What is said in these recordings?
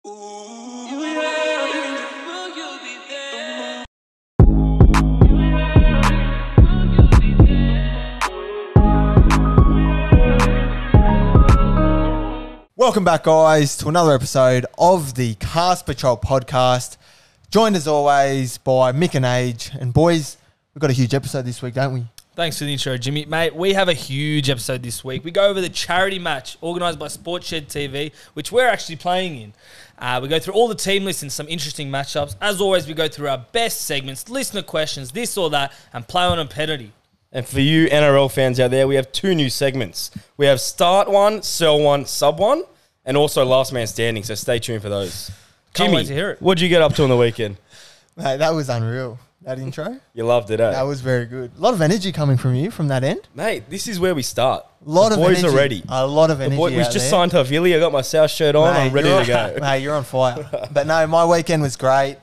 Welcome back, guys, to another episode of the Cast Patrol podcast. Joined as always by Mick and Age. And boys, we've got a huge episode this week, don't we? Thanks for the intro, Jimmy. Mate, we have a huge episode this week. We go over the charity match organised by Sportshed TV, which we're actually playing in. We go through all the team lists and some interesting matchups. As always, we go through our best segments, listener questions, this or that, and play on a penalty. And for you NRL fans out there, we have two new segments. We have Start One, Sell One, Sub One, and also Last Man Standing, so stay tuned for those. Can't Jimmy, wait to hear it. What'd you get up to on the weekend? Mate, that was unreal, that intro. You loved it, eh? That was very good. A lot of energy coming from you from that end. Mate, this is where we start. A lot the of boys energy. are ready. A lot of energy. We out just there. signed Havili. I got my South shirt on. Mate, I'm ready to go. Mate, you're on fire. But no, my weekend was great.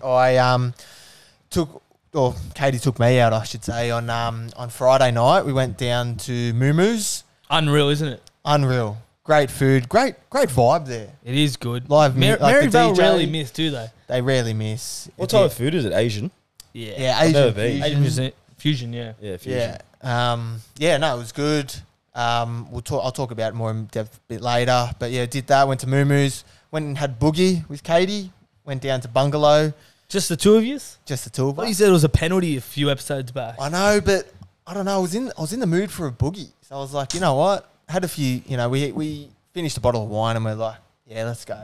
Katie took me out, I should say, on Friday night. We went down to Moo Moo's. Unreal, isn't it? Unreal. Great food. Great vibe there. It is good. Live Maryvale rarely miss, do they? They rarely miss. What type of food is it? Asian? Yeah, I've never Asian been. fusion. Fusion, yeah. Yeah, fusion. Yeah. No, it was good. I'll talk about it more in depth a bit later. But yeah, did that. Went to Moo Moo's. Went and had boogie with Katie. Went down to Bungalow. Just the two of you? Just the two of Well, you us. said it was a penalty a few episodes back. I know, but I don't know. I was in the mood for a boogie, so I was like, you know what? Had a few. You know, we finished a bottle of wine and we're like, yeah, let's go.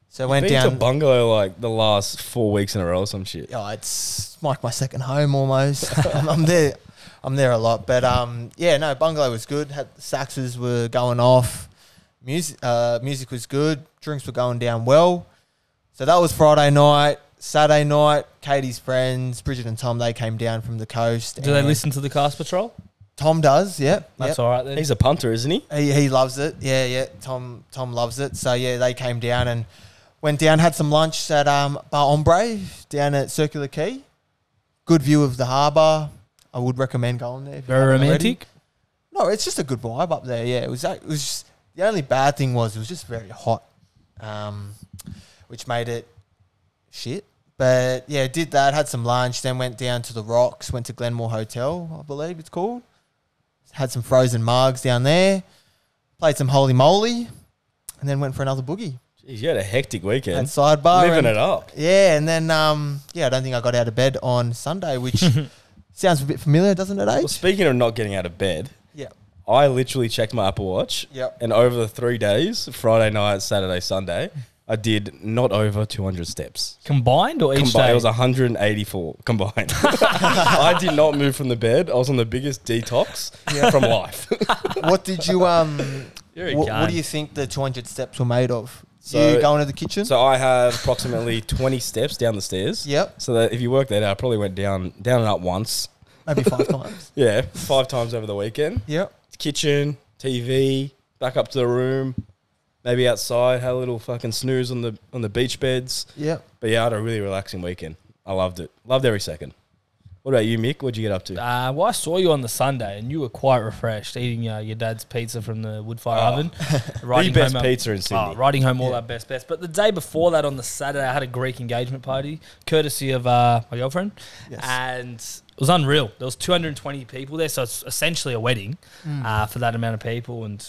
So went Been down to Bungalow like the last 4 weeks in a row or some shit. Oh, it's like my second home almost. I'm there a lot. But yeah, no, Bungalow was good. Had the saxes were going off. Music was good. Drinks were going down well. So that was Friday night. Saturday night, Katie's friends, Bridget and Tom, they came down from the coast. Do they listen to the Cast Patrol? Tom does, yep. That's all right then. He's a punter, isn't he? He loves it. Yeah. Tom loves it. So yeah, they came down and went down, had some lunch at Bar Ombre down at Circular Quay. Good view of the harbour. I would recommend going there. If you Very haven't already. romantic? No, it's just a good vibe up there. Yeah, it was just, the only bad thing was it was just very hot, which made it shit. But yeah, did that, had some lunch, then went down to the Rocks, went to Glenmore Hotel, I believe it's called. Had some frozen mugs down there, played some holy moly, and then went for another boogie. Jeez, you had a hectic weekend. And sidebar. Living it up. Yeah, and then, I don't think I got out of bed on Sunday, which sounds a bit familiar, doesn't it, Age? Well, speaking of not getting out of bed, Yeah. I literally checked my Apple Watch. Yep. And over the 3 days, Friday night, Saturday, Sunday, I did not over 200 steps. Combined or each Combined, day? it was 184 combined. I did not move from the bed. I was on the biggest detox from life. What did you, You're a what gun. do you think the 200 steps were made of? So- You going to the kitchen? So I have approximately 20 steps down the stairs. Yep. So that if you work that out, I probably went down and up once. Maybe 5 times. Yeah, 5 times over the weekend. Yep. Kitchen, TV, back up to the room, maybe outside, had a little fucking snooze on the beach beds. Yep. But yeah, I had a really relaxing weekend. I loved it. Loved every second. What about you, Mick? What'd you get up to? Well, I saw you on the Sunday and you were quite refreshed eating your dad's pizza from the wood fire oven. The best pizza in Sydney. Riding home all our best. But the day before that on the Saturday, I had a Greek engagement party, courtesy of my girlfriend. Yes. And it was unreal. There was 220 people there, so it's essentially a wedding for that amount of people. And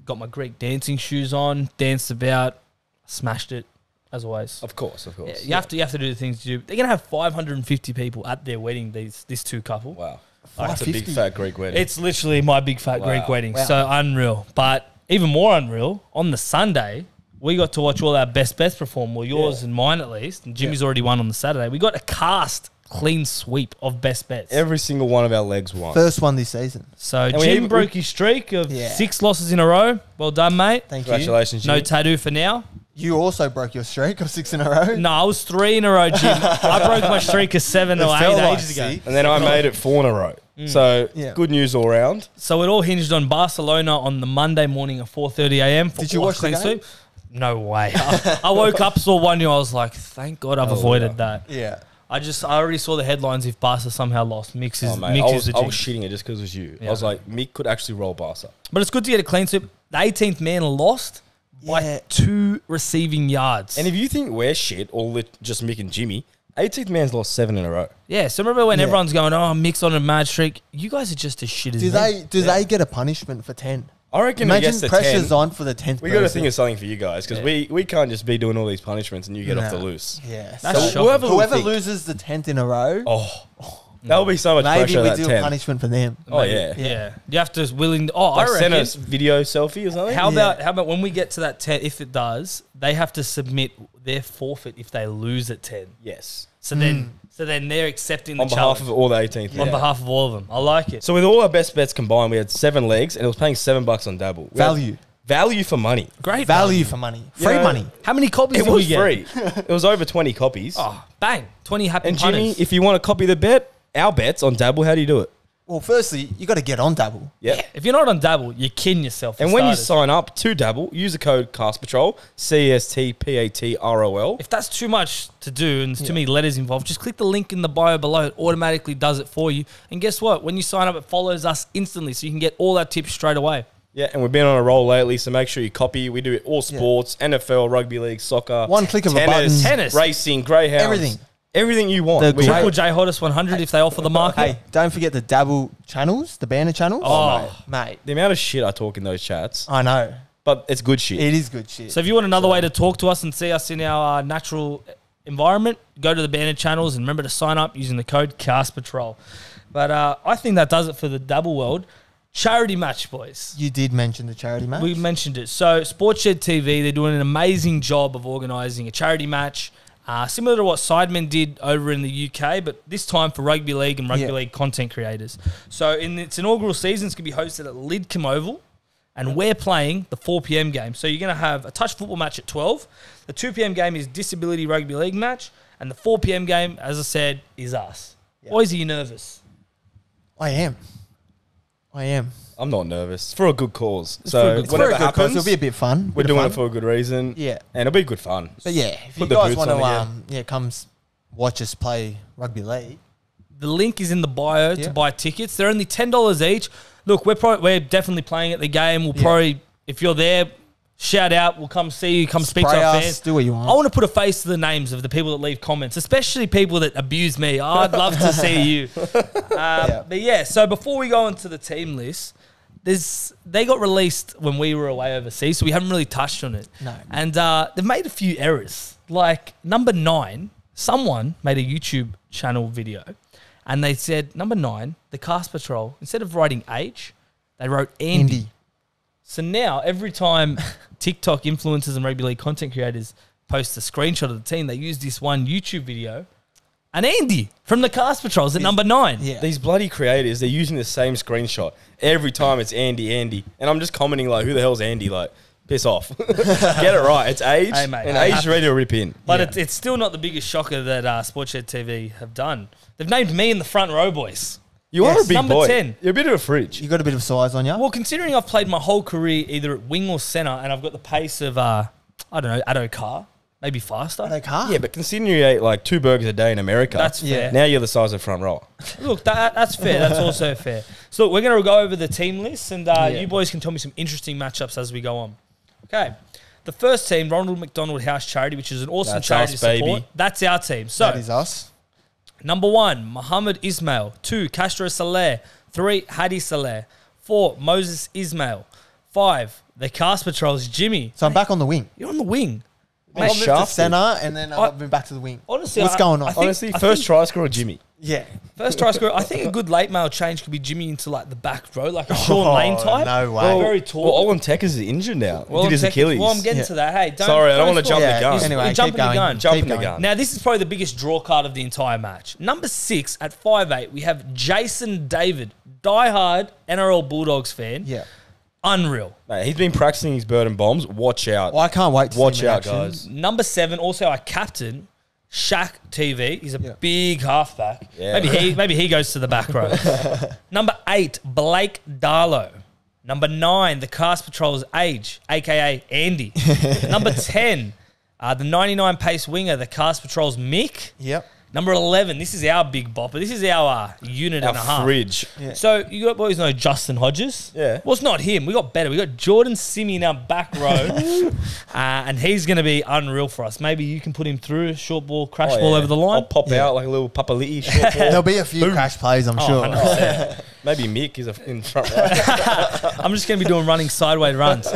got my Greek dancing shoes on, danced about, smashed it. As always. Of course. Yeah, you have to do the things you do. They're gonna have 550 people at their wedding. This two couple. Wow. That's a big 550. fat Greek wedding. It's literally my big fat Greek wedding. Wow. So unreal. But even more unreal, on the Sunday, we got to watch all our best perform. Well, yours and mine at least. And Jimmy's already won on the Saturday. We got a cast clean sweep of best bets. Every single one of our legs won. First one this season. So And Jim broke his streak of 6 losses in a row. Well done, mate. Thank you. Congratulations, No Jimmy. tattoo for now. You also broke your streak of 6 in a row. No, I was 3 in a row, Jim. I broke my streak of 7 or 8 felt like, ages ago. see? And then I made it 4 in a row. So Yeah. good news all round. So it all hinged on Barcelona on the Monday morning at 4:30 a.m. Did you watch the game? No way. I woke up, saw 1-0. I was like, thank God I've avoided that. Yeah. I already saw the headlines if Barca somehow lost. Mix is, Oh, mate, Mix I is the was jinx. shitting it just because it was you. Yeah. I was like, Mick could actually roll Barca. But it's good to get a clean sweep. The 18th man lost, by 2 receiving yards. And if you think we're shit, or just Mick and Jimmy, 18th man's lost 7 in a row. Yeah, so remember when everyone's going, oh, Mick's on a mad streak? You guys are just as shit as me. Do they get a punishment for 10? I reckon Imagine against the pressure's 10, on for the 10th we got to think of something for you guys, because we can't just be doing all these punishments and you get off the loose. Yeah. That's So shocking. whoever loses the 10th in a row, That'll be so much maybe pressure, we that do 10. a punishment for them. Oh, yeah. Yeah. You have to willing. Oh, Like I send reckon. us video selfie or something? How about when we get to that 10, if it does, they have to submit their forfeit if they lose at 10. Yes. So then they're accepting the On behalf challenge. of all the 18th. On behalf of all of them. I like it. So with all our best bets combined, we had 7 legs, and it was paying $7 on Dabble. Value for money. Great Value for money. Free know, money. How many copies It did we was get? free. It was over 20 copies. Oh, bang. 20 happy And Jimmy, punters. if you want to copy the bet, our bets on Dabble, how do you do it? Well, firstly, you got to get on Dabble. Yeah. If you're not on Dabble, you're kidding yourself. for And when you starters. sign up to Dabble, use the code CASTPatrol, CASTPATROL. If that's too much to do and there's too many letters involved, just click the link in the bio below. It automatically does it for you. And guess what? When you sign up, it follows us instantly, so you can get all our tips straight away. Yeah, and we've been on a roll lately, so make sure you copy. We do all sports, NFL, rugby league, soccer. One click of a button. Tennis. Racing, greyhounds. Everything. Everything you want. The We- Triple J Hottest 100 if they offer the market. Hey, don't forget the Dabble channels, the banner channels. Oh. mate. the amount of shit I talk in those chats, I know. but it's good shit. It is good shit. So if you want another way to talk to us and see us in our natural environment, go to the banner channels and remember to sign up using the code CASTPatrol. But I think that does it for the Dabble world. Charity match, boys. You did mention the charity match. We mentioned it. So Sportshed TV, they're doing an amazing job of organising a charity match, similar to what Sidemen did over in the UK, but this time for rugby league and rugby league content creators. So in its inaugural season, it's going to be hosted at Lidcombe Oval, and we're playing the 4 p.m. game. So you're going to have a touch football match at 12. The 2 p.m. game is Disability Rugby League match, and the 4 p.m. game, as I said, is us. Boys, are you nervous? I am. I'm not nervous. It's for a good cause. for a So good cause. whatever Very good, 'cause happens, it'll be a bit fun. we're Bit of doing fun. it for a good reason. Yeah. And it'll be good fun. But yeah, if you Put the guys boots want on to come watch us play rugby league. The link is in the bio to buy tickets. They're only $10 each. Look, we're definitely playing at the game. We'll probably, if you're there, shout out. We'll come see you. Come speak to Spray our us, fans. do what you want. I want to put a face to the names of the people that leave comments, especially people that abuse me. I'd love to see you. But yeah, so before we go into the team list, they got released when we were away overseas, so we haven't really touched on it. No. And they've made a few errors. Like number 9, someone made a YouTube channel video, and they said number 9, the Cast Patrol, instead of writing H, they wrote Andy. So now every time TikTok influencers and rugby league content creators post a screenshot of the team, they use this one YouTube video. And Andy from the Cast Patrols at number 9. Yeah. These bloody creators, they're using the same screenshot. Every time it's Andy. And I'm just commenting like, who the hell's Andy? Like, piss off. Get it right. It's Age. Hey, mate. And Age is ready to rip in. But it's still not the biggest shocker that Sportshed TV have done. They've named me in the front row, boys. You are a big number boy. 10. You're a bit of a fridge. You got a bit of size on you. Well, considering I've played my whole career either at wing or centre, and I've got the pace of, I don't know, Addo Carr, maybe faster. They can't. Yeah, but considering you ate like 2 burgers a day in America, That's fair. now you're the size of front row. Look, that's fair. That's also fair. So look, we're going to go over the team list, and you boys can tell me some interesting matchups as we go on. Okay. The first team, Ronald McDonald House Charity, which is an awesome That's charity us, to support. baby. That's our team. So, That is us. number 1, Muhammad Ismail. 2, Castro Saleh. 3, Hadi Saleh. 4, Moses Ismail. 5, the Cast Patrols, Jimmy. So I'm back on the wing. You're on the wing. I moved to shafted. centre and then I've been back to the wing. Honestly, What's going on? I think- Honestly, first try scorer, Jimmy. Yeah. First try scorer. I think a good late mail change could be Jimmy into like the back row, like a Sean Lane type. no way. Very tall. Well, Olin Tekers is injured now. Well, He did his Achilles. Well, I'm getting Yeah. to that. Hey, Sorry, I don't want to spoil jump it. the gun. He's- Anyway, he's jumping keep the going. gun. Jumping Keep the going. gun. Now, this is probably the biggest draw card of the entire match. Number 6 at 5'8", we have Jason David, diehard NRL Bulldogs fan. Yeah. Unreal. Mate, he's been practicing his bird and bombs. Watch out. Well, I can't wait to Watch see him in out, action. guys. Number 7, also our captain, Shaq TV. He's a Yeah. big halfback. Yeah. Maybe he goes to the back row. Number 8, Blake Darlow. Number 9, the Cast Patrol's Age, a.k.a. Andy. Number 10, the 99 pace winger, the Cast Patrol's Mick. Yep. Number 11, this is our big bopper. This is our unit and a Our half. fridge. Yeah. So you got boys know Justin Hodges. Yeah. Well, it's not him. We got better. We got Jordan Simi in our back row, and he's going to be unreal for us. Maybe you can put him through short ball, crash ball over the line. I'll pop out like a little papali'i short ball. There'll be a few crash plays, I'm sure. 100%. Maybe Mick is in front row. I'm just going to be doing running sideways runs.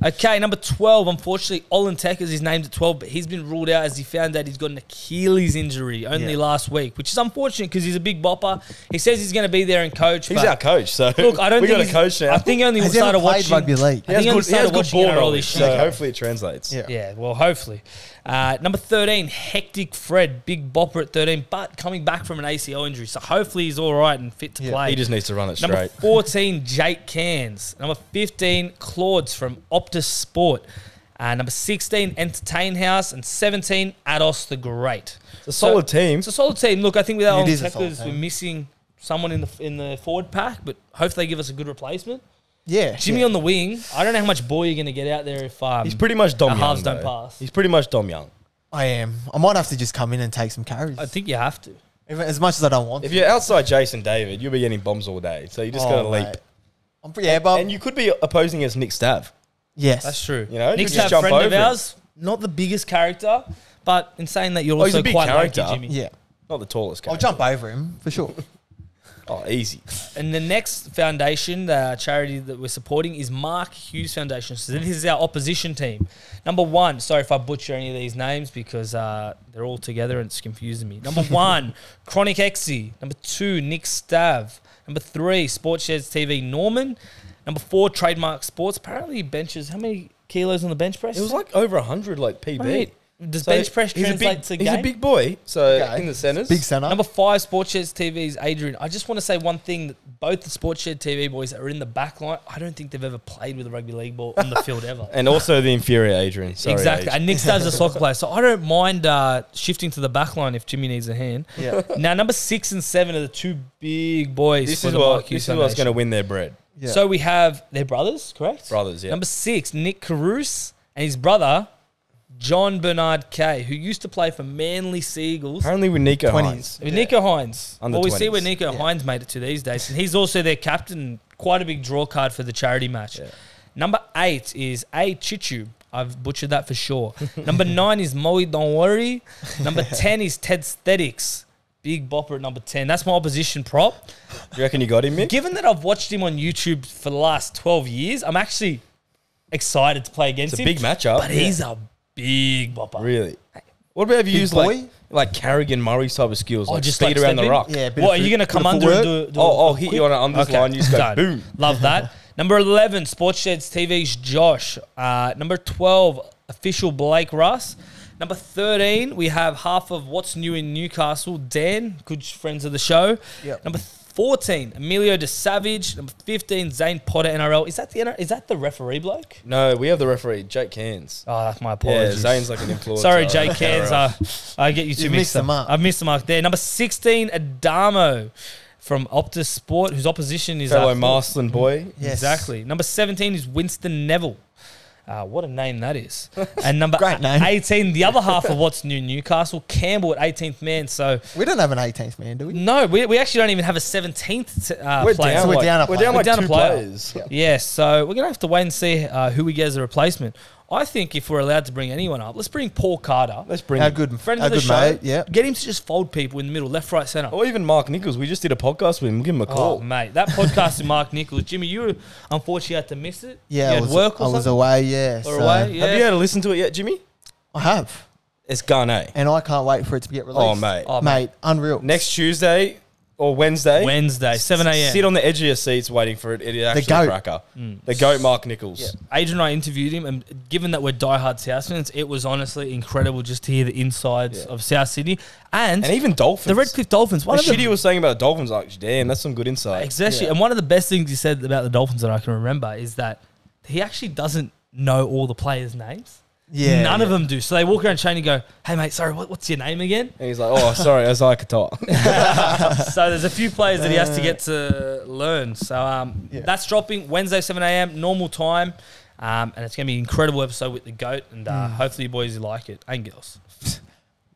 Okay, number 12. Unfortunately, Olin Tekers is named at 12, but he's been ruled out as he found out he's got an Achilles injury only last week, which is unfortunate because he's a big bopper. He says he's going to be there and coach. He's our coach, so Look, I don't we think got a coach now. I think only Has he ever started played watching rugby league? he has good ball all knowledge, this so shit. hopefully it translates. Yeah. Yeah, well, hopefully. Number 13, Hectic Fred, big bopper at 13, but coming back from an ACL injury, so hopefully he's all right and fit to play. He just needs to run it Number straight. 14, Jake Cairns. Number 15, Claudes from Optus Sport. Number 16, Entertain House. And 17, Ados the Great. It's a solid team. It's a solid team. Look, I think with our It own is a solid Techers, we're team. missing someone in the forward pack, but hopefully they give us a good replacement. Yeah. Jimmy on the wing, I don't know how much ball you're going to get out there if He's pretty much Dom our Young. halves don't though. pass. He's pretty much Dom Young. I am. I might have to just come in and take some carries. I think you have to. Even, as much as I don't want If to. you're outside Jason David, you'll be getting bombs all day. So you just got to leap. mate. I'm pretty, but And you could be opposing against Nick Stav. yes. That's true. You know, Nick's just a jump friend of over him. ours, not the biggest character, but in saying that, you're Oh, he's also a big quite character. lucky, Jimmy. Yeah. Not the tallest guy. I'll jump over him for sure. Oh, easy. And the next foundation, the charity that we're supporting, is Mark Hughes Foundation. So this is our opposition team. Number 1, sorry if I butcher any of these names because they're all together and it's confusing me. Number 1, Chronic Exy. Number 2, Nick Stav. Number 3, Sports Sheds TV Norman. Number 4, Trademark Sports. Apparently he benches, how many kilos on the bench press? It was like over 100, like PB. Mate, does So bench press he's a translate big, to He's game? a big boy, so Okay. in the centres. Big centre. Number 5, Sports Sheds TV's Adrian. I just want to say one thing, that both the Sports Shed TV boys that are in the back line, I don't think they've ever played with a rugby league ball on the field ever. And also the inferior Adrian. Sorry, Exactly. Age. And Nick Stav's a soccer player, so I don't mind shifting to the back line if Jimmy needs a hand. Yeah. Now, number 6 and 7 are the two big boys. This for is the what Mark Hughes this is what's going to Foundation. win their bread. Yeah. So we have their brothers, correct? Brothers, yeah. Number 6, Nick Carouse, and his brother, John Bernard Kay, who used to play for Manly Seagulls. Apparently with Nico 20s. Hines. With Nico Hines. Under Well, we see 20s. where Nico Hines made it to these days. And he's also their captain, quite a big draw card for the charity match. Yeah. Number 8 is A. Chichu. I've butchered that for sure. Number 9 is Moe Don't Worry. Number 10 is Ted Aesthetics. Big bopper at number 10. That's my opposition prop. Do you reckon you got him, Mick? Given that I've watched him on YouTube for the last 12 years, I'm actually excited to play against It's a him. big matchup. But he's a big bopper. Really? What about if you Big use boy? like Carrigan Murray type of skills, Oh, like just speed like around the step in? rock? Yeah, a bit What, of are you going to bit come of under and footwork. do I'll hit you on this line. You just go Done. boom. Love that. Number 11, Sports Sheds TV's Josh. Number 12, official Blake Russ. Number 13, we have half of What's New in Newcastle, Dan, good friends of the show. Yep. Number 14, Emilio De Savage. Number 15, Zane Potter, NRL. Is that the referee bloke? No, we have the referee, Jake Cairns. Oh, that's my Yeah, apologies. Zane's like an influencer. Sorry, Jake Cairns. I get you two You've mixed mixed them up. up. I've missed the mark there. Number 16, Adamo from Optus Sport, whose opposition is fellow Marsland boy. Yes. Exactly. Number 17 is Winston Neville. What a name that is. And number Great name. 18, the other half of What's New Newcastle, Campbell at 18th man. So, We don't have an 18th man, do we? no, we actually don't even have a 17th We're player. down. So we're like, down a we're player. down We're like down a 2 player. players. Yeah, so we're going to have to wait and see who we get as a replacement. I think if we're allowed to bring anyone up, let's bring Paul Carter. Let's bring Our him. good, Friend our of the good show. mate. Yeah. Get him to just fold people in the middle, left, right, centre. Or even Mark Nichols. We just did a podcast with him. We'll give him a Oh, call. mate, that podcast with Mark Nichols. Jimmy, you were unfortunately had to miss it. Yeah, you I had was, work or I was something? away, yeah. Or so away, yeah. Have you had to listen to it yet, Jimmy? I have. It's gone, eh? And I can't wait for it to get released. Oh, mate. Oh, Mate, unreal. Next Tuesday or Wednesday. Wednesday, 7 a.m. Sit on the edge of your seats waiting for it. It is actually goat. a cracker. The GOAT, Mark Nichols. Yeah. Adrian and I interviewed him, and given that we're diehard South fans, it was honestly incredible just to hear the insides of South Sydney and And even Dolphins. the Redcliffe Dolphins. One The of the shit he was saying about the Dolphins, like, damn, that's some good insight. exactly, Yeah. and one of the best things he said about the Dolphins that I can remember is that he actually doesn't know all the players' names. Yeah. None of them do. So they walk around training and go, "Hey mate, sorry, what's your name again?" And he's like, oh, sorry, Isaiah Qatar. So there's a few players that he has to get to learn. So that's dropping Wednesday 7 a.m. normal time, and it's going to be an incredible episode with the GOAT, and hopefully you boys like it and girls.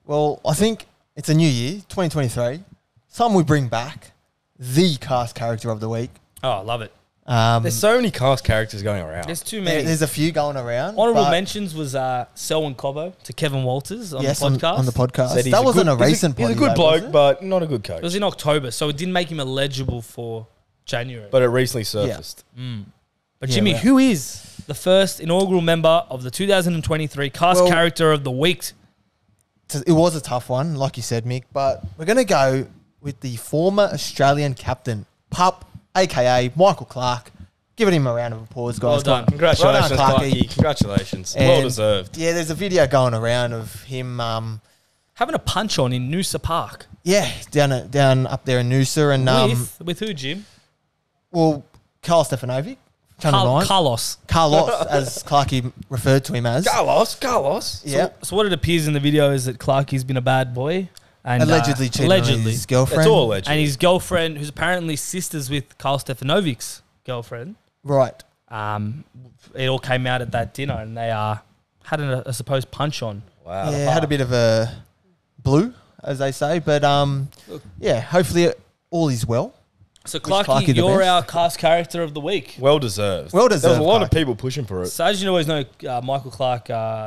Well, I think it's a new year, 2023. Some we bring back the cast character of the week. Oh, I love it. There's so many cast characters going around. There's too many. There's a few going around. Honorable mentions was Selwyn Cobbo to Kevin Walters on the podcast. On the podcast. Said That wasn't a recent He's a podcast, good was bloke, it? but not a good coach. It was in October, so it didn't make him eligible for January. But it recently surfaced. But Yeah, Jimmy, right. who is the first inaugural member of the 2023 cast character of the week? It was a tough one, like you said, Mick, but we're going to go with the former Australian captain, Pup, a.k.a. Michael Clark. Giving him a round of applause, guys. Well done. Congratulations, Well done, Clarky. Clarky. Congratulations. And Well deserved. Yeah, there's a video going around of him, Having a punch on in Noosa Park. down up there in Noosa. And, With who, Jim? well, Carl Stefanovic, Channel 9. Carlos. Carlos, as Clarky referred to him as. Carlos. Yeah. So what it appears in the video is that Clarky's been a bad boy. And, Allegedly cheated on his girlfriend. It's all alleged. And his girlfriend, who's apparently sisters with Carl Stefanovic's girlfriend. Right. It all came out at that dinner, and they had a supposed punch on. Wow. Yeah, had a bit of a blue, as they say. But, hopefully all is well. So, Clarky Clarky, the you're best. our cast character of the week. Well deserved. Well There was deserved, a lot of Clarky. people pushing for it. So, as you always know, Michael Clark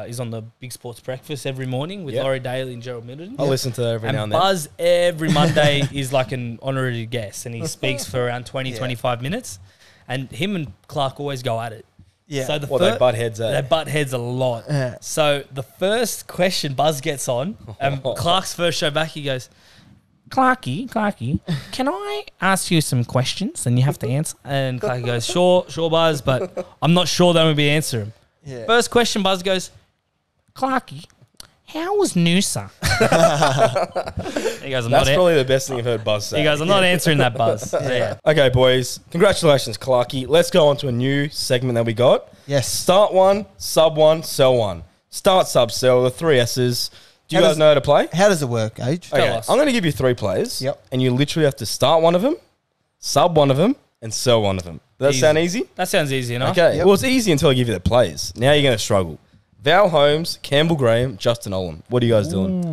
is on the Big Sports Breakfast every morning with Yep. Laurie Daly and Gerald Middleton. I listen to that every now And and then. Buzz every Monday is like an honorary guest, and he speaks for around 20, 25 minutes. And him and Clark always go at it. Yeah. So the They butt heads They at. butt heads a lot. Yeah. So the first question Buzz gets on, and Clark's first show back, he goes, Clarky, can I ask you some questions and you have to answer? And Clarky goes, sure, Buzz, but I'm not sure that I'm going to be answering. Yeah. First question, Buzz goes, Clarky, how was Noosa? He goes, That's probably the best thing I've heard Buzz say. He goes, I'm not answering that, Buzz. Yeah. Okay, boys. Congratulations, Clarky. Let's go on to a new segment that we got. Yes. Start one, sub one, sell one. Start, sub, sell, the three S's. Do you How guys does- know how to play? How does it work, Age? Okay, us. I'm going to give you 3 players. Yep. And you literally have to start one of them, sub one of them, and sell one of them. Does that Easy. sound easy? That sounds easy enough. Okay. Yep. Well, it's easy until I give you the players. Now you're going to struggle. Val Holmes, Campbell Graham, Justin Olam. What are you guys doing?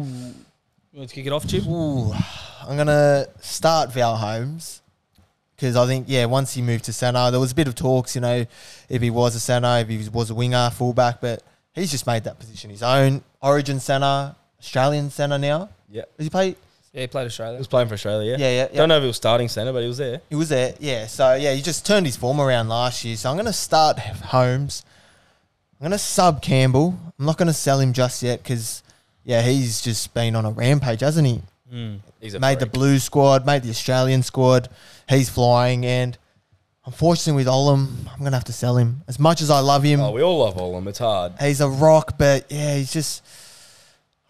You want to kick it off, Jim? Ooh, I'm going to start Val Holmes because I think, once he moved to centre, there was a bit of talks, if he was a centre, if he was a winger, fullback, but he's just made that position his own. Origin centre, Australian centre now. Yeah. Does he play? Yeah, he played He Australia. was playing for Australia, yeah? Yeah. Don't know if he was starting centre, but he was there. He was there, yeah. So, he just turned his form around last year. So, I'm going to start Holmes. I'm going to sub Campbell. I'm not going to sell him just yet because, he's just been on a rampage, hasn't he? He's a Made the freak. Blues squad, made the Australian squad. He's flying, and unfortunately with Olam, I'm going to have to sell him. As much as I love him, Oh, we all love Olam. It's hard. he's a rock, but, he's just...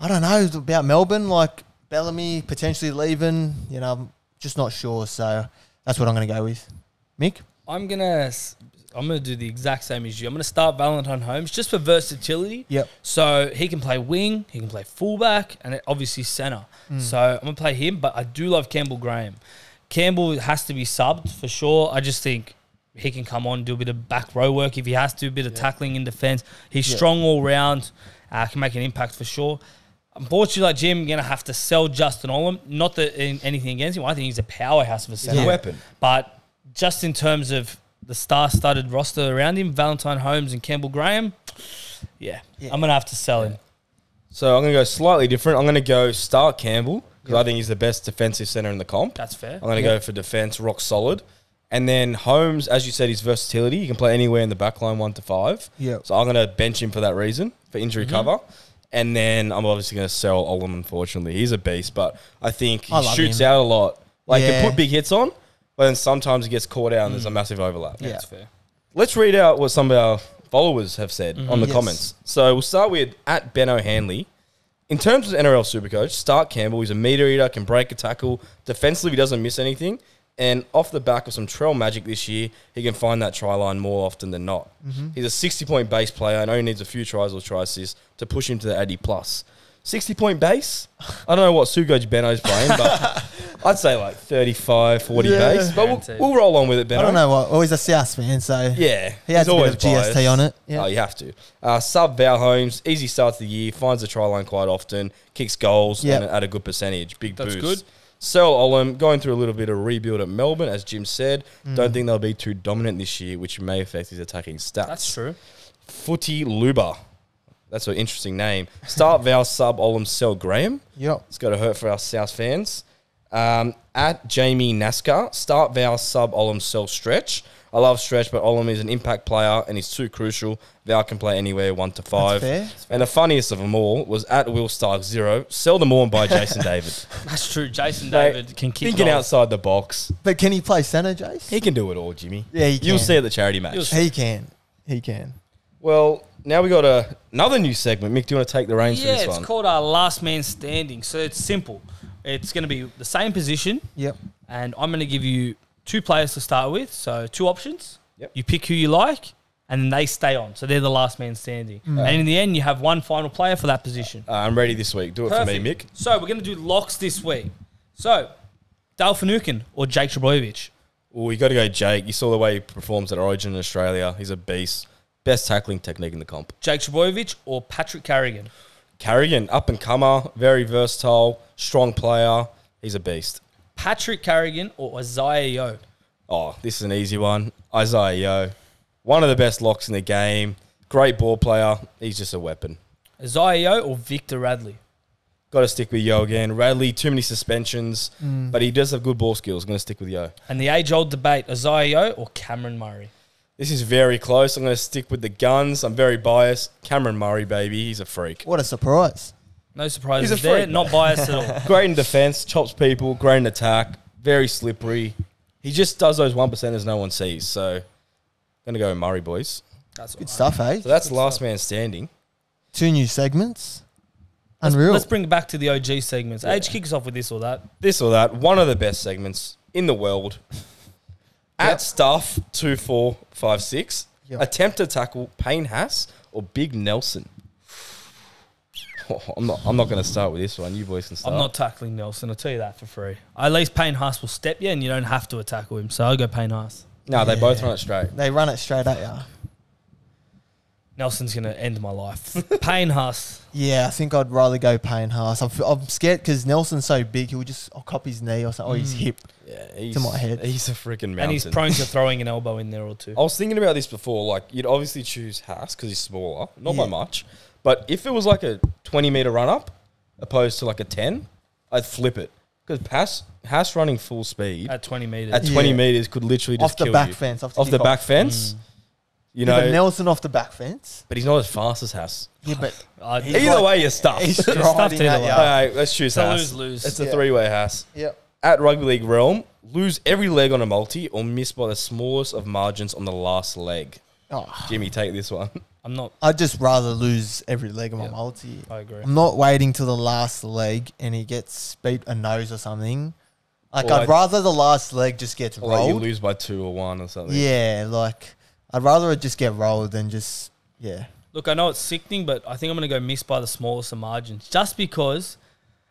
I don't know about Melbourne, like Bellamy potentially leaving. I'm just not sure. So that's what I'm going to go with. Mick? I'm gonna do the exact same as you. I'm gonna start Valentine Holmes just for versatility. Yep. So he can play wing, he can play fullback, and obviously centre. So I'm gonna play him, but I do love Campbell Graham. Campbell has to be subbed for sure. I just think he can come on, do a bit of back row work if he has to, a bit of tackling in defence. He's strong all round, can make an impact for sure. Unfortunately, like Jim, you're going to have to sell Justin Olam. Not that anything against him. I think he's a powerhouse of a centre. a weapon. But just in terms of the star-studded roster around him, Valentine Holmes and Campbell Graham, I'm going to have to sell him. So I'm going to go slightly different. I'm going to go start Campbell because I think he's the best defensive centre in the comp. That's fair. I'm going to go for defence, rock solid. And then Holmes, as you said, his versatility. He can play anywhere in the back line 1 to 5. Yep. So I'm going to bench him for that reason, for injury cover. And then I'm obviously going to sell Olam, unfortunately. He's a beast, but I think he I love shoots him. out a lot. Like, he Yeah. can put big hits on, but then sometimes he gets caught out and there's a massive overlap. Yeah. That's fair. Let's read out what some of our followers have said on the Yes. comments. So we'll start with @BenO'Hanley. In terms of NRL Supercoach, start Campbell. He's a meter eater, can break a tackle. Defensively, he doesn't miss anything. And off the back of some trail magic this year, he can find that try line more often than not. He's a 60-point base player and only needs a few tries or try assists to push him to the 80+. 60-point base? I don't know what Supercoach Benno's playing, but I'd say like 35, 40 Yeah. base. But Guaranteed. we'll roll on with it, Ben. I don't know what. Always a South fan, so Yeah. he has he's a bit of GST biased. on it. Yeah. Oh, you have to. Sub Val Holmes, easy start to the year, finds the try line quite often, kicks goals Yep. and at a good percentage. Big That's boost. good. Sel Olam, going through a little bit of rebuild at Melbourne, as Jim said. Don't think they'll be too dominant this year, which may affect his attacking stats. That's true. Footy Luba. That's an interesting name. Start Val, sub Olam, Sel Graham. Yep. It's got to hurt for our South fans. At Jamie NASCAR, start Val, sub Olam, Sel Stretch. I love Stretch, but Olam is an impact player and he's too crucial. Val can play anywhere 1 to 5. fair. And the funniest of them all was at Will Stark 0. Sell them all and buy Jason David. That's true. Jason Mate, David can kick Thinking goals. outside the box. But can he play centre, Jace? He can do it all, Jimmy. Yeah, he can. You'll see at the charity match. You'll He can. He can. Well, now we got another new segment. Mick, do you want to take the reins for Yeah, this it's one? called our last man standing. So it's simple. It's going to be the same position, Yep. and I'm going to give you 2 players to start with. So 2 options. Yep. You pick who you like, and then they stay on. So they're the last man standing. And in the end, you have 1 final player for that position. I'm ready this week. Do it for me, Mick. So we're going to do locks this week. So, Dale Finucane or Jake Trbojevic? Well, you got to go Jake. You saw the way he performs at Origin in Australia. He's a beast. Best tackling technique in the comp. Jake Trbojevic or Patrick Carrigan? Carrigan, up and comer, very versatile, strong player. He's a beast. Patrick Carrigan or Isaiah Yeo? Oh, this is an easy one. Isaiah Yeo. One of the best locks in the game. Great ball player. He's just a weapon. Isaiah Yeo or Victor Radley? Got to stick with Yeo again. Radley, too many suspensions, but he does have good ball skills. Going to stick with Yeo. And the age-old debate, Isaiah Yeo or Cameron Murray? This is very close. I'm going to stick with the guns. I'm very biased. Cameron Murray, baby. He's a freak. What a surprise. No surprises He's a there. freak, Not biased at all. Great in defense, chops people, great in attack, very slippery. He just does those 1%ers no one sees. So, going to go with Murray, boys. That's Good stuff, eh? So that's last man standing. 2 new segments. Unreal. Let's bring it back to the OG segments. Age, kick us off with this or that. This or that, one of the best segments in the world. At Stuff 2456, Yep. attempt to tackle Payne Haas or Big Nelson. Oh, I'm not going to start with this one. You boys can start. I'm not tackling Nelson. I'll tell you that for free. At least Payne Haas will step you and you don't have to tackle him. So I'll go Payne Haas. No, they Yeah. both run it straight. They run it straight at you. Nelson's going to end my life. Payne Haas. Yeah, I think I'd rather go Payne Haas. I'm scared because Nelson's so big, I'll cop his knee or something, or his hip. Yeah, To my head. He's a freaking mountain. And he's prone to throwing an elbow in there or two. I was thinking about this before. Like, you'd obviously choose Haas because he's smaller, not by Yeah. much. But if it was like a 20-meter run-up opposed to like a 10, I'd flip it. Because Haas running full speed At 20 metres. at 20 Yeah. meters could literally just Off the kill back you. fence. Off the back fence. You know, but Nelson off the back fence. but he's not as fast as Haas. Yeah, but He's Either way, you're stuffed. he's All stuffed striding either at way. you. right, let's choose It's a Haas. lose-lose. It's a Yeah. 3-way Haas. Yep. At Rugby League Realm, lose every leg on a multi or miss by the smallest of margins on the last leg. Oh, Jimmy, take this one. I'm not. I'd just rather lose every leg of my Yeah. multi. I agree. I'm not waiting till the last leg and he gets beat a nose or something. Like, Or I'd like- rather the last leg just gets Or like you rolled. lose by 2 or 1 or something. Yeah, like, I'd rather it just get rolled than just, yeah. Look, I know it's sickening, but I think I'm going to go miss by the smallest of margins. Just because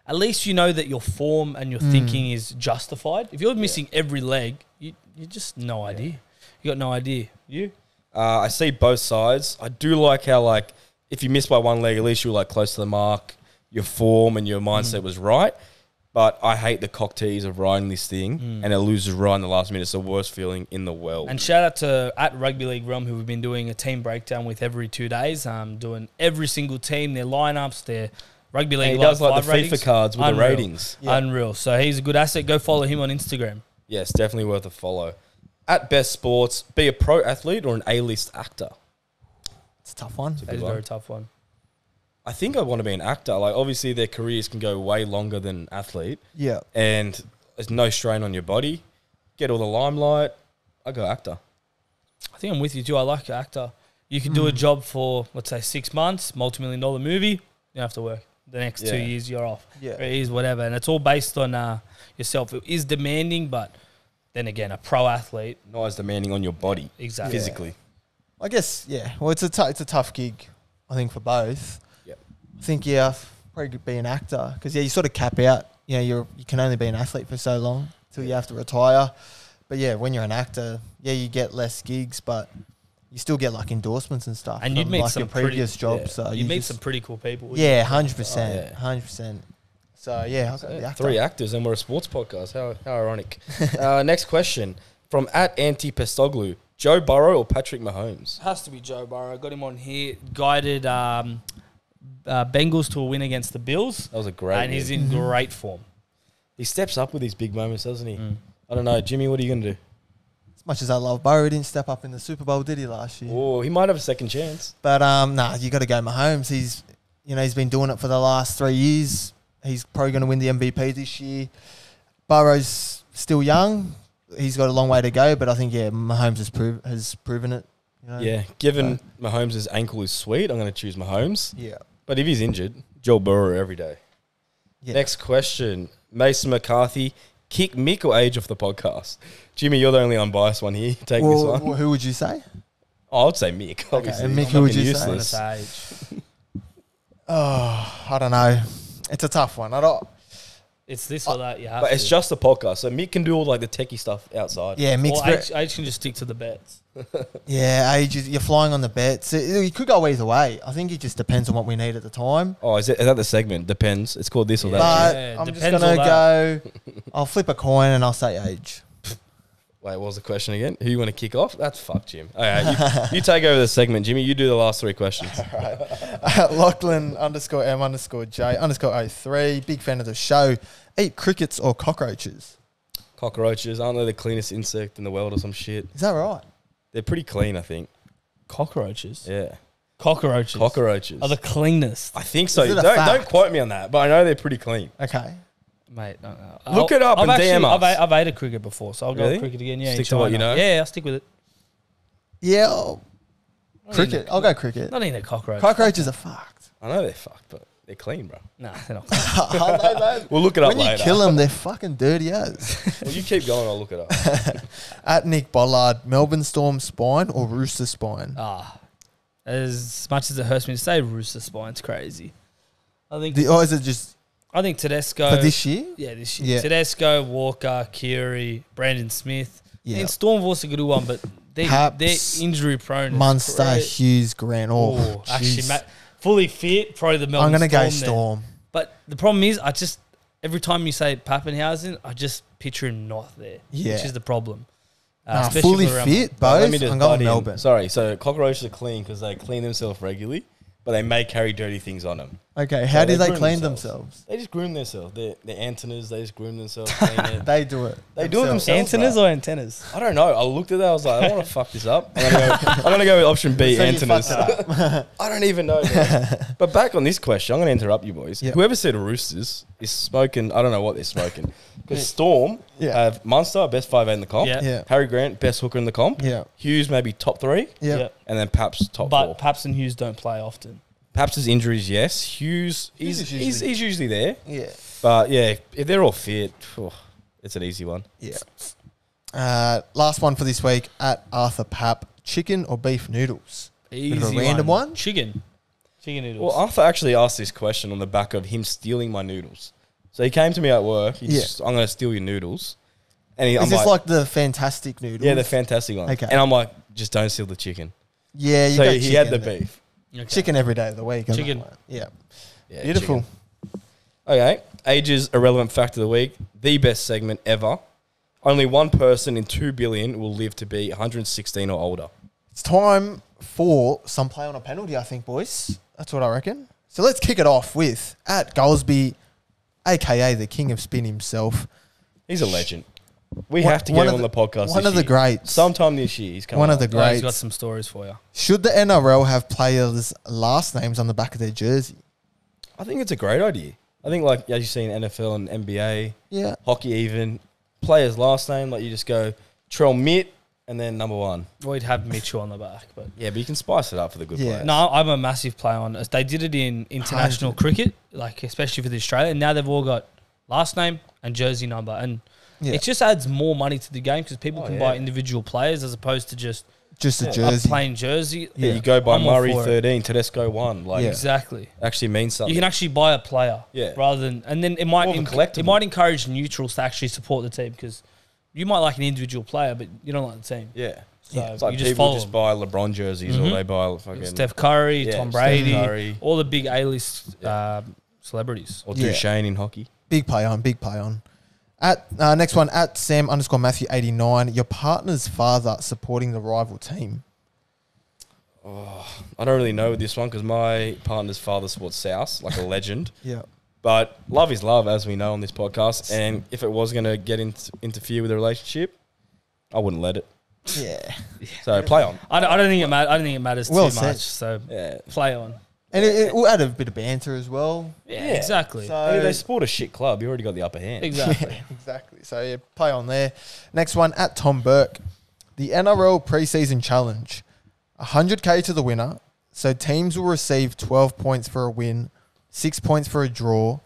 at least you know that your form and your thinking is justified. If you're missing every leg, you just no idea. You got no idea. You? I see both sides. I do like how, like, if you miss by 1 leg, at least you were, like, close to the mark. Your form and your mindset was right. But I hate the cock tease of riding this thing, and it loses right in the last minute. It's the worst feeling in the world. And shout out to at Rugby League Realm, who we've been doing a team breakdown with every 2 days. Doing every single team, their lineups, their Rugby League. And he does like Live the ratings. FIFA cards with Unreal. the ratings. Yeah. Unreal. So he's a good asset. Go follow him on Instagram. Yes, definitely worth a follow. At Best Sports, be a pro athlete or an A-list actor. It's a tough one. That is a one. very tough one. I think I want to be an actor. Like, obviously, their careers can go way longer than athlete, Yeah. and there's no strain on your body. Get all the limelight. I go actor. I think I'm with you too. I like an actor. You can do a job for, let's say, 6 months, multi-million-dollar movie. You don't have to work. The next 2 Yeah. years, you're off. Yeah. It is whatever. And it's all based on yourself. It is demanding, but then again, a pro athlete. Not as demanding on your body, Exactly. physically. I guess, yeah. Well, it's a tough gig, I think, for both. Yep. I think, yeah, I'd probably could be an actor because, yeah, you sort of cap out you know, you can only be an athlete for so long till you have to retire. But yeah, when you're an actor, yeah, you get less gigs, but you still get like endorsements and stuff. And you'd from, meet like some your previous pretty, jobs. Yeah. So you meet just, some pretty cool people. Yeah, you? 100%, 100%. So yeah, I'll go the actor. 3 actors and we're a sports podcast. How ironic. Next question from @Anti-Pestoglu. Joe Burrow or Patrick Mahomes? Has to be Joe Burrow. Got him on here. Guided Bengals to a win against the Bills. That was a great And win. he's in great form. He steps up with these big moments, doesn't he? I don't know. Jimmy, what are you going to do? As much as I love Burrow, he didn't step up in the Super Bowl, did he, last year? Oh, he might have a second chance. But nah, you got to go Mahomes. He's been doing it for the last 3 years. He's probably going to win the MVP this year. Burrow's still young. He's got a long way to go, but I think Mahomes has proven it. You know? Yeah, given Mahomes' ankle is sweet, I'm going to choose Mahomes. Yeah. But if he's injured, Joe Burrow every day. Yeah. Next question. Mason McCarthy, kick Mick or Age off the podcast? Jimmy, you're the only unbiased one here. Take this one. Who would you say? Oh, I'd say Mick, obviously. and Mick, I'm who would fucking you say? useless. Age. Oh, I don't know. It's a tough one. It's this or that. You have But it's to. just a podcast, so Mick can do all like the techie stuff outside. Yeah, Mick's Or Age can just stick to the bets. age. You're flying on the bets. You could go either way. I think it just depends on what we need at the time. Oh, is that the segment? Depends. It's called this or that. But Yeah, I'm just depends gonna on go. I'll flip a coin and I'll say age. Wait, what was the question again? Who you want to kick off? That's fucked, Jim. Okay, you take over the segment, Jimmy. You do the last 3 questions. Lachlan _M_J_03. Big fan of the show. Eat crickets or cockroaches? Cockroaches, aren't they the cleanest insect in the world or some shit? Is that right? They're pretty clean, I think. Cockroaches. Yeah. Cockroaches. Cockroaches. Are the cleanest. I think so. Is it a Don't fact? quote me on that, but I know they're pretty clean. Okay. Mate, no. Look it up and DM us. I've ate a cricket before, so I'll go Really? with cricket again. Yeah, Stick in to what China. you know? Yeah, I'll stick with it. Yeah. Not Cricket. eating I'll go cricket. Not eating a cockroach. Cockroaches are fucked. I know they're fucked, but they're clean, bro. Nah, they're not. Aren't they, though? We'll look it up When you later. kill them, they're fucking dirty as. Well, you keep going, I'll look it up. At Nick Bollard, Melbourne Storm spine or Rooster spine? As much as it hurts me to say, Rooster Spine's crazy. I think Or is it just Tedesco for this year? Yeah, this year. Yeah. Tedesco, Walker, Kiri, Brandon Smith. Yeah. And Storm have also got a good one, but they're Perhaps injury prone. Munster, Hughes, Grant. Oh, actually, jeez. fully fit, probably the Melbourne I'm going to go Storm. Storm. But the problem is, every time you say Pappenhausen, I just picture him not there, Yeah. which is the problem. Nah, Especially fully for around- fit, Let both. me just I'm butt going in. Melbourne. Sorry, so cockroaches are clean because they clean themselves regularly, but they may carry dirty things on them. Okay, how do they they groom clean themselves. themselves? They just groom themselves. They're antennas. They just groom themselves, clean it. They do it. They do it themselves. Antennas bro. or antennas? I don't know. I looked at that. I was like, I don't want to fuck this up. I'm gonna go with option B, So you antennas. fucked it up. I don't even know. Man. But back on this question, I'm going to interrupt you boys. Yep. Whoever said Roosters is smoking. I don't know what they're smoking. Because Storm Yeah. have Munster, best 5'8" in the comp. Yeah. Yeah. Harry Grant, best hooker in the comp. Yeah. Hughes maybe top 3. Yeah. Yeah. And then Paps top But 4. Paps and Hughes don't play often. Paps' injuries, yes. Hughes, Hughes he's is usually there. Yeah. But yeah, if they're all fit, it's an easy one. Yeah. Last one for this week at Arthur Papp. Chicken or beef noodles? Easy Bit of a random one? Chicken noodles. Well, Arthur actually asked this question on the back of him stealing my noodles. So he came to me at work. I'm going to steal your noodles. And Is I'm this like the fantastic noodles? yeah, the fantastic one. Okay. And I'm like, just don't steal the chicken. Yeah, you So go he had the chicken then. beef. Okay. Chicken every day of the week. isn't Chicken. it? Yeah. Yeah, Beautiful. chicken. Okay. Age's irrelevant fact of the week. The best segment ever. Only one person in 2 billion will live to be 116 or older. It's time for some play on a penalty, I think, boys. That's what I reckon. So let's kick it off with at Goldsby, a.k.a. the king of spin himself. He's a legend. We One- have to get one him of on the podcast One this of the year. greats. Sometime this year he's coming One of up. the Oh, greats. he's got some stories for you. Should the NRL have players' last names on the back of their jersey? I think it's a great idea. I think like as you see in NFL and NBA, Yeah. hockey even, player's last name, like you just go Trell Mitt and then number 1. We'd have Mitchell on the back, but Yeah, but you can spice it up for the good Yeah. players. no, I'm a massive player on it. They did it in international 100. cricket, like especially for the Australia. And now they've all got last name and jersey number, and Yeah. it just adds more money to the game because people Oh, can yeah. buy individual players as opposed to just Just a A jersey. plain jersey. Yeah, you go by I'm all Murray for it. 13, Tedesco 1. Like, Yeah. Exactly. actually means something. You can actually buy a player, Yeah. rather than, and then it might More of a collectible. it might encourage neutrals to actually support the team, because you might like an individual player, but you don't like the team. Yeah. So It's like you just people follow just them. buy LeBron jerseys or they buy fucking... Steph Curry, Yeah, Tom Steph Brady, Curry. all the big A-list celebrities. Or Yeah. Duchesne in hockey. Big play on. At next one, at Sam_Matthew89, your partner's father supporting the rival team. I don't really know with this one because my partner's father supports South, like a legend. Yeah. But love is love, as we know on this podcast. And if it was going to get interfere with the relationship, I wouldn't let it. Yeah. So play on. I don't think it matters Well too said. much. So Yeah. play on. And it will add a bit of banter as well. Yeah, Yeah. exactly. So- And if they support a shit club, you already got the upper hand. Exactly. Exactly. So yeah, play on there. Next one, at Tom Burke, the NRL preseason challenge, 100K to the winner. So teams will receive 12 points for a win, 6 points for a draw,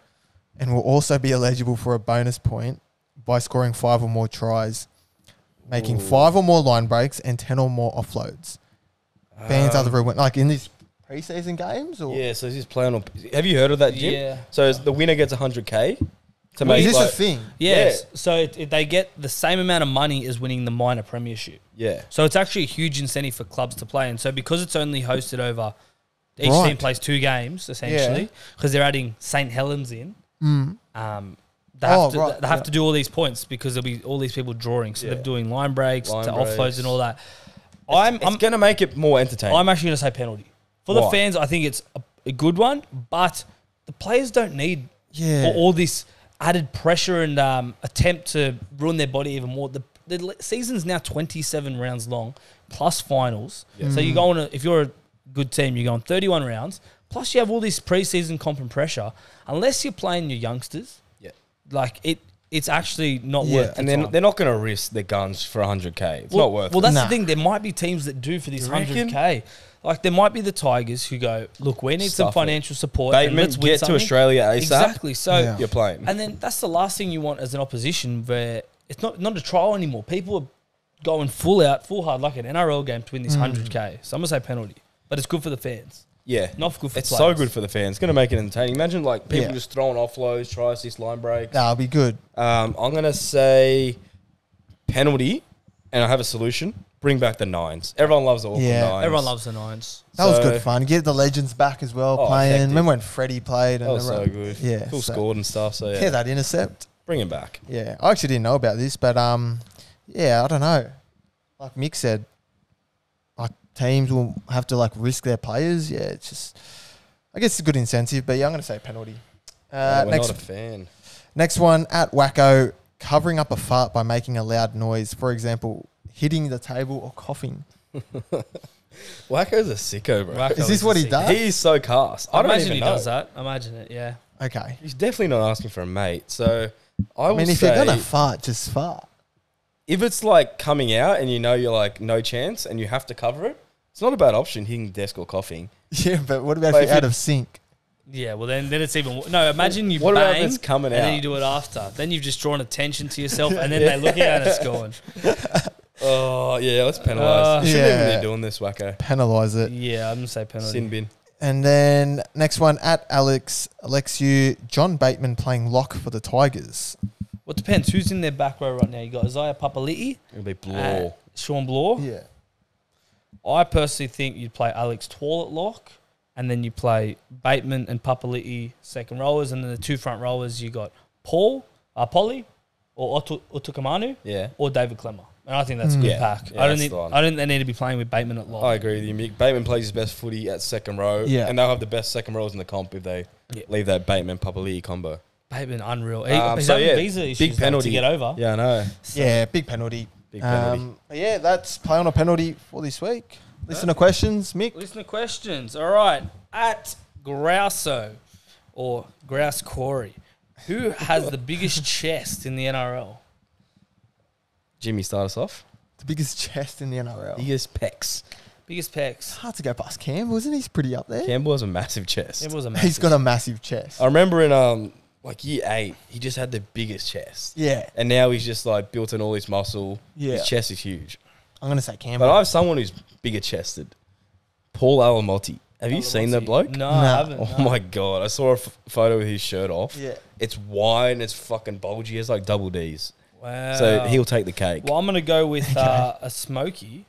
and will also be eligible for a bonus point by scoring 5 or more tries, making 5 or more line breaks and 10 or more offloads. Bands are the rule. Like in these preseason games, or Yeah, so he's playing on... Have you heard of that, Jim? Yeah. So the winner gets 100K to is make this like... a thing? Yes. Yeah. So they get the same amount of money as winning the minor premiership. Yeah. So it's actually a huge incentive for clubs to play. And so because it's only hosted over, each Right. team plays 2 games essentially, because they're adding St. Helens in. They have to do all these points because there'll be all these people drawing. So Yeah. they're doing line breaks, Line to breaks. offloads, and all that. It's going to make it more entertaining. I'm actually going to say penalty. For the Why? fans, I think it's a good one, but the players don't need Yeah. all this added pressure and attempt to ruin their body even more. The season's now 27 rounds long, plus finals. So you go on, if you're a good team, you go on 31 rounds, plus you have all this preseason comp and pressure. Unless you're playing your youngsters, Yeah. like it's actually not Yeah. worth it. And they're not going to risk their guns for 100K. It's not worth Well, it. that's Nah. the thing. There might be teams that do for this You reckon? 100K. Like there might be the Tigers who go, look, we need some Stuff it. financial support. and Bateman, let's win get to something." Australia ASAP. Exactly. So, Yeah. You're playing. and then that's the last thing you want as an opposition, where it's not a trial anymore. People are going full hard, like an NRL game to win this 100K. So I'm gonna say penalty, but it's good for the fans. Yeah. Not good for It's players. so good for the fans. It's going to make it entertaining. Imagine like people Yeah. just throwing offloads, try assist, line breaks. That'll be good. I'm going to say penalty, and I have a solution. Bring back the 9s. Everyone loves the awful Yeah. 9s. Everyone loves the 9s. That was So- good fun. Get the legends back as well Oh, playing. hectic. Remember when Freddie played? That was so good. Yeah. Cool so- scored and stuff. So yeah, Yeah, that intercept. bring him back. Yeah, I actually didn't know about this, but yeah, I don't know. Like Mick said, like teams will have to like risk their players. Yeah, it's just, I guess it's a good incentive, but yeah, I'm going to say penalty. We're Next, not a fan. next one, at Wacko, covering up a fart by making a loud noise. For example, hitting the table or coughing. Wacko's a sicko, bro. Wacko Is this what he does? He's so cast. I don't imagine even he know. does that. Imagine it. Yeah. Okay. He's definitely not asking for a mate. So I I will mean, if say you're going to fart, just fart. if it's like coming out and you know you're like no chance and you have to cover it, it's not a bad option hitting the desk or coughing. Yeah, but what about But if if you're out you- of sync? Yeah, well then it's even no. Imagine you What about bang if it's coming and then out? you do it after. Then you've just drawn attention to yourself, and then they look at it and it's going. Oh yeah, let's penalise. You shouldn't even Yeah. be doing this, Wacko. Penalise it. Yeah, I'm gonna say penalty. Sin bin. And then next one, at Alexiu, John Bateman playing lock for the Tigers. Well, it depends. Who's in their back row right now? You got Isaiah Papali'i, It'll be Blore. Sean Blore. Yeah. I personally think you'd play Alex Twall at lock, and then you play Bateman and Papali'i second rowers, and then the 2 front rowers you got Polly, or Otukamanu, Yeah. or David Clemmer. And I think that's a good Yeah. pack. Yeah, I that's don't the one. think they need to be playing with Bateman at lock. I agree with you, Mick. Bateman plays his best footy at second row. Yeah. And they'll have the best second rows in the comp if they leave that Bateman-Papali'i combo. Bateman unreal. So He's having yeah, visa issues big though, penalty to get over. Yeah, I know. So- Yeah, big penalty. Big penalty. But yeah, that's play on a penalty for this week. Listen to questions, Mick. Listen to questions. All right. At Grouso or Grouse Corey, who has the biggest chest in the NRL? Jimmy, start us off. The biggest chest in the NRL. Biggest pecs. Biggest pecs. Hard to go past Campbell, isn't he? He's pretty up there. Campbell has a massive chest. It was a He's got a massive chest. I remember in like year 8, he just had the biggest chest. Yeah. And now he's just like built in all his muscle. Yeah. His chest is huge. I'm going to say Campbell. But I have someone who's bigger chested. Paul Alamotti. Have you seen that bloke? No, I haven't. Oh my God. I saw a photo with his shirt off. Yeah. It's wide and it's fucking bulgy. It's like double D's. Wow. So he'll take the cake. Well, I'm going to go with a smoky.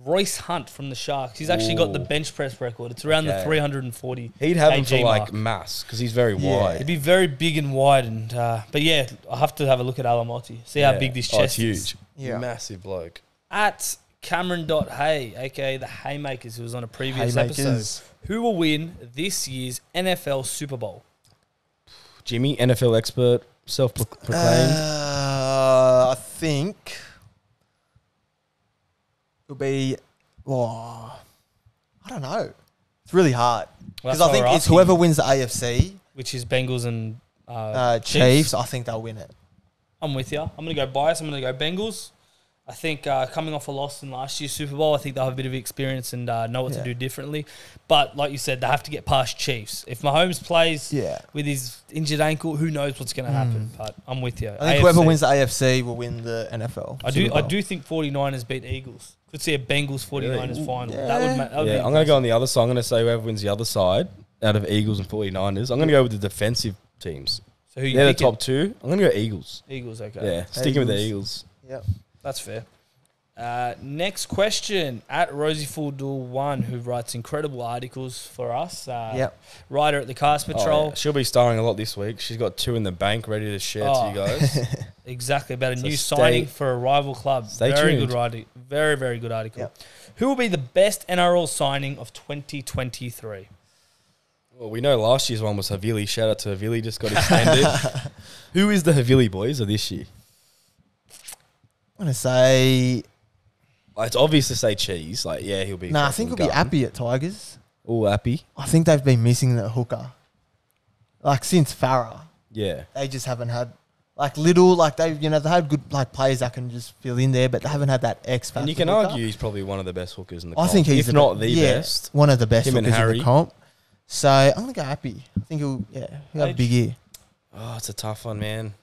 Royce Hunt from the Sharks. He's actually got the bench press record. It's around the 340. He'd have him kg for like mark. mass because he's very Yeah. wide. It'd be very big and wide. And but yeah, I have to have a look at Alamotti. See how big this chest it's huge. is. Yeah. Massive bloke. At Cameron.Hay, aka the Haymakers, who was on a previous episode. Haymakers. Who will win this year's NFL Super Bowl? Jimmy, NFL expert, self-proclaimed. I think it'll be. Oh, I don't know. It's really hard Well, because that's I think why we're it's asking. whoever wins the AFC Which is Bengals and Chiefs. I think they'll win it. I'm with you. I'm going to go bias. I'm going to go Bengals. I think coming off a loss in last year's Super Bowl, I think they'll have a bit of experience and know what to do differently. But like you said, they have to get past Chiefs. If Mahomes plays with his injured ankle, who knows what's going to happen? But I'm with you. I think whoever wins the AFC will win the NFL. I do think 49ers beat Eagles. Could see a Bengals 49ers final. Yeah. That would be I'm going to go on the other side. I'm going to say whoever wins the other side out of Eagles and 49ers. I'm going to go with the defensive teams. So who you They're the picking? top two. I'm going to go Eagles. Eagles, okay. Yeah, sticking with the Eagles. Yep. That's fair. Next question at RosieFullDuel1, who writes incredible articles for us. Writer at the Cast Patrol. She'll be starring a lot this week. She's got 2 in the bank ready to share to you guys. Exactly, about a So new stay- signing for a rival club. Stay Very tuned. good writing. Very, very good article. Yep. Who will be the best NRL signing of 2023? Well, we know last year's one was Havili. Shout out to Havili, just got extended. Who is the Havili boys of this year? I'm going to say. It's obvious to say Cheese. Like, yeah, he'll be. I think it'll be Appy at Tigers. Oh, Appy. I think they've been missing the hooker. Like since Farah, Yeah. they just haven't had they've had good players that can just fill in there, but they haven't had that X factor. And you can hooker. argue he's probably one of the best hookers in the I comp. think he's if not the best. one of the best Him and hookers in Harry. the comp. So I'm gonna go Appy. I think he'll have a big year. Oh, it's a tough one, man.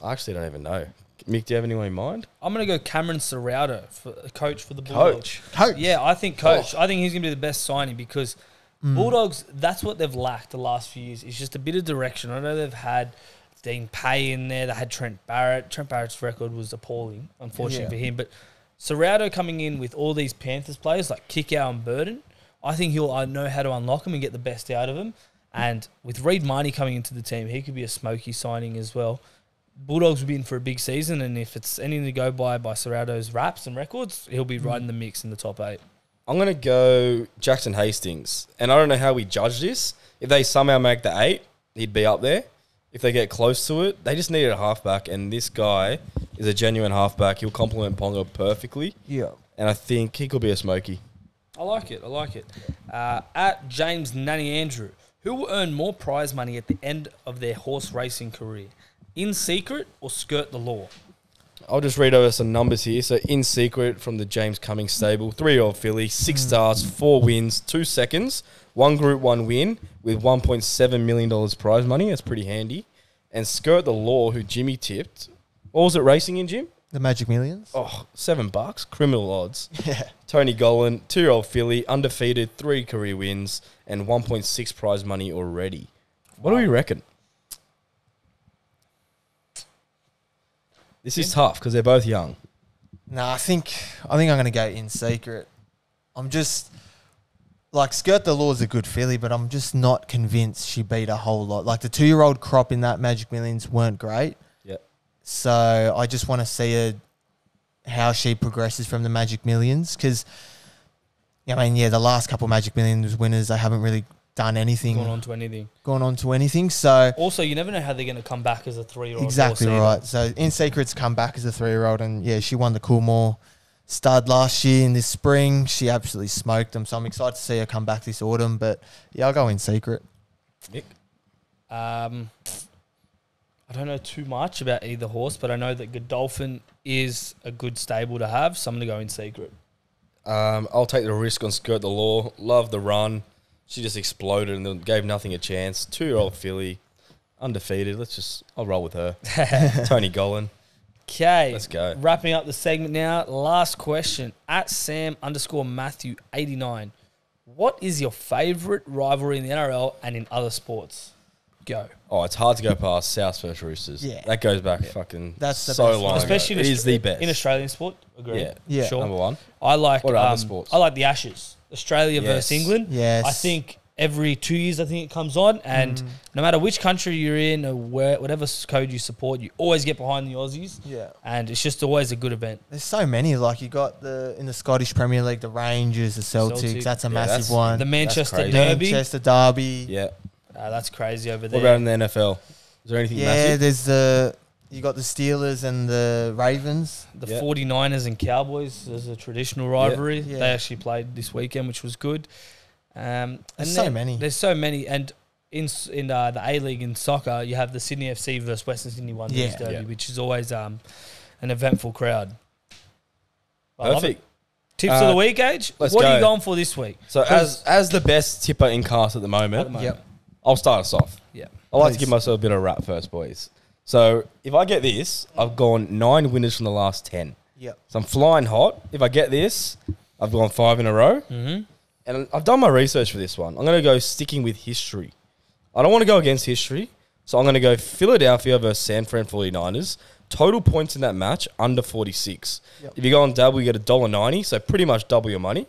I actually don't even know. Mick, do you have anyone in mind? I'm going to go Cameron Serrauto, for a coach for the Bulldogs. Coach. Yeah, I think coach. I think he's going to be the best signing because Bulldogs, that's what they've lacked the last few years. It's just a bit of direction. I know they've had Dean Pay in there. They had Trent Barrett. Trent Barrett's record was appalling, unfortunately for him. But Serrauto coming in with all these Panthers players like Kickow and Burden, I think he'll know how to unlock them and get the best out of them. And with Reid Marnie coming into the team, he could be a smoky signing as well. Bulldogs will be in for a big season, and if it's anything to go by Serrato's raps and records, he'll be right in the mix in the top 8. I'm going to go Jackson Hastings. And I don't know how we judge this. If they somehow make the 8, he'd be up there. If they get close to it, they just needed a halfback, and this guy is a genuine halfback. He'll complement Ponga perfectly. Yeah. And I think he could be a smoky. I like it. At James Nanny Andrew, who will earn more prize money at the end of their horse racing career? In secret or skirt the law? I'll just read over some numbers here. So, in secret from the James Cummings stable, 3-year-old filly, 6 starts, 4 wins, 2 seconds, 1 Group 1 win with $1.7 million prize money. That's pretty handy. And Skirt the Law, who Jimmy tipped. What was it racing in, Jim? The Magic Millions. Oh, $7. Criminal odds. Yeah. Tony Golan, 2-year-old filly, undefeated, 3 career wins, and 1.6 prize money already. What do we reckon? This is tough because they're both young. No, I think I'm going to go in secret. I'm just Skirt the Law is a good filly, but I'm just not convinced she beat a whole lot. Like the 2-year-old crop in that Magic Millions weren't great. Yeah. So I just want to see how she progresses from the Magic Millions because, the last couple Magic Millions winners, they haven't really done anything. Gone on to anything. So also, you never know how they're going to come back as a 3-year-old. exactly right. So in secret's come back as a 3-year-old, and she won the Coolmore stud last year in this spring. She absolutely smoked them. So I'm excited to see her come back this autumn. But I'll go in secret. Nick? I don't know too much about either horse, but I know that Godolphin is a good stable to have. So I'm going to go in secret. I'll take the risk on Skirt the Law. Love the run. She just exploded and then gave nothing a chance. 2-year-old filly, undefeated. I'll roll with her. Tony Golan. Okay. Let's go. Wrapping up the segment now. Last question. At Sam_Matthew89. What is your favourite rivalry in the NRL and in other sports? Go. Oh, it's hard to go past South versus Roosters. Yeah. That goes back fucking That's the so best long one. Especially ago. It is the best. in Australian sport. Agree. Yeah. Yeah. Sure. Number one. I like What are other sports? I like the Ashes. Australia Yes. versus England. Yes. I think every 2 years I think it comes on, and no matter which country you're in or whatever code you support, you always get behind the Aussies. Yeah. And it's just always a good event. There's so many. Like you got in the Scottish Premier League, the Rangers, the Celtics. Celtic. That's a Yeah, massive that's- one. The Manchester crazy. Derby. Manchester Derby. Yeah. That's crazy over What there. about in the NFL? Is there anything Yeah, massive? you got the Steelers and the Ravens. The Yeah. 49ers and Cowboys is a traditional rivalry. Yeah. They actually played this weekend, which was good. And There's so then many. There's so many. And in the A-League in soccer, you have the Sydney FC versus Western Sydney Wanderers Yeah. Derby, Yeah. which is always an eventful crowd. I love Perfect. it. Tips of the week, Age? let's What are go. you going for this week? So 'Cause- as the best tipper in cast at the moment, Yep. I'll start us off. Yeah. I like to Please. give myself a bit of rap first, boys. So if I get this, I've gone 9 winners from the last 10. Yep. So I'm flying hot. If I get this, I've gone 5 in a row. Mm-hmm. And I've done my research for this one. I'm going to go sticking with history. I don't want to go against history. So I'm going to go Philadelphia versus San Fran 49ers. Total points in that match, under 46. Yep. If you go on Dabble, you get $1.90. So pretty much double your money.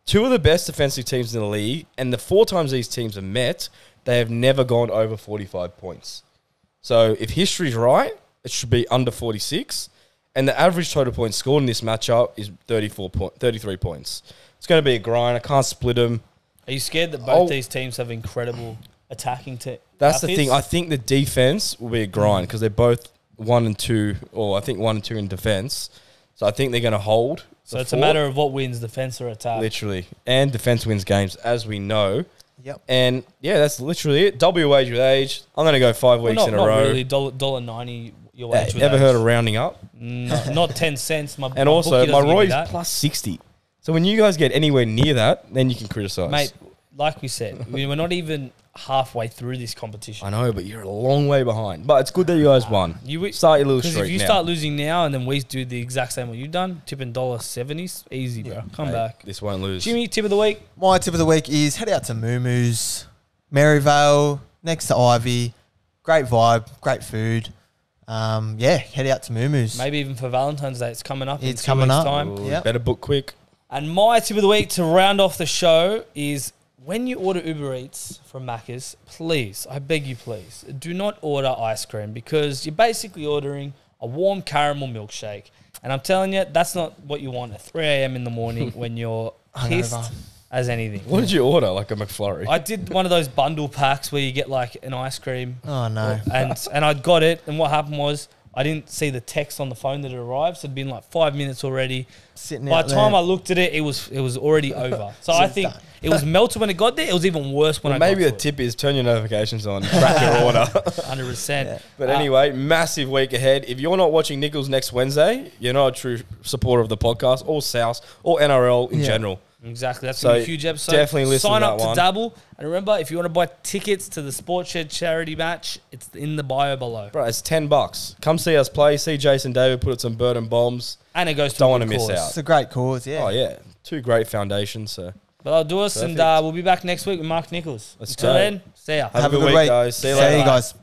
2 of the best defensive teams in the league. And the 4 times these teams have met, they have never gone over 45 points. So if history's right, it should be under 46. And the average total points scored in this matchup is 33 points. It's going to be a grind. I can't split them. Are you scared that both these teams have incredible attacking That's the outfits? thing. I think the defense will be a grind because they're both 1 and 2, or I think 1 and 2 in defense. So I think they're going to hold. So the it's a fort, matter of what wins, defense or attack. literally. And defense wins games, as we know. Yep. And yeah, that's literally it. Double your wage with age. I'm going to go 5 weeks Well, in a not row. really. $1.90 your Hey, wage with ever age. heard of rounding up? No, not 10 cents. And also, bookie my doesn't give me Roy's that. plus 60. So when you guys get anywhere near that, then you can criticise. Mate, like we said, we're not even halfway through this competition. I know, but you're a long way behind. But it's good that you guys won. You Start your little Because streak if you now. start losing now and then we do the exact same what you've done, tipping $1.70s, easy, bro. Come Mate, back. This won't lose. Jimmy, tip of the week. My tip of the week is head out to Moo-Moo's, Maryvale, next to Ivy. Great vibe, great food. Head out to Moo-Moo's. Maybe even for Valentine's Day. It's coming up. It's in 2 coming weeks' up. Time. Ooh, Yep. Better book quick. And my tip of the week to round off the show is when you order Uber Eats from Macca's, please, I beg you please, do not order ice cream because you're basically ordering a warm caramel milkshake. And I'm telling you, that's not what you want at 3 a.m. in the morning when you're pissed Hungover. as anything. What did you order? Like a McFlurry? I did one of those bundle packs where you get like an ice cream Oh, no. and I got it. And what happened was I didn't see the text on the phone that it arrived. So it'd been like 5 minutes already. Sitting By out the time there. I looked at it, it was already over. So I it's think done. it was melted when it got there. It was even worse when Well, I maybe got the tip is turn your notifications on, track your order. 100%. Yeah. But anyway, massive week ahead. If you're not watching Nichols next Wednesday, you're not a true supporter of the podcast or South or NRL in Yeah. general. Exactly. That's So going to be a huge episode. definitely listen Sign to up that to one. Dabble. And remember, if you want to buy tickets to the Sports Shed charity match, it's in the bio below. Bro, it's $10. Come see us play. See Jason David put some Burton bombs. And it goes to Don't a wanna good miss cause. out. It's a great cause, yeah. Oh, yeah. 2 great foundations. So But I'll do us, and Perfect. we'll be back next week with Mark Nichols. Let's Until go. then, see ya. have a good week, guys. See you later. See you guys.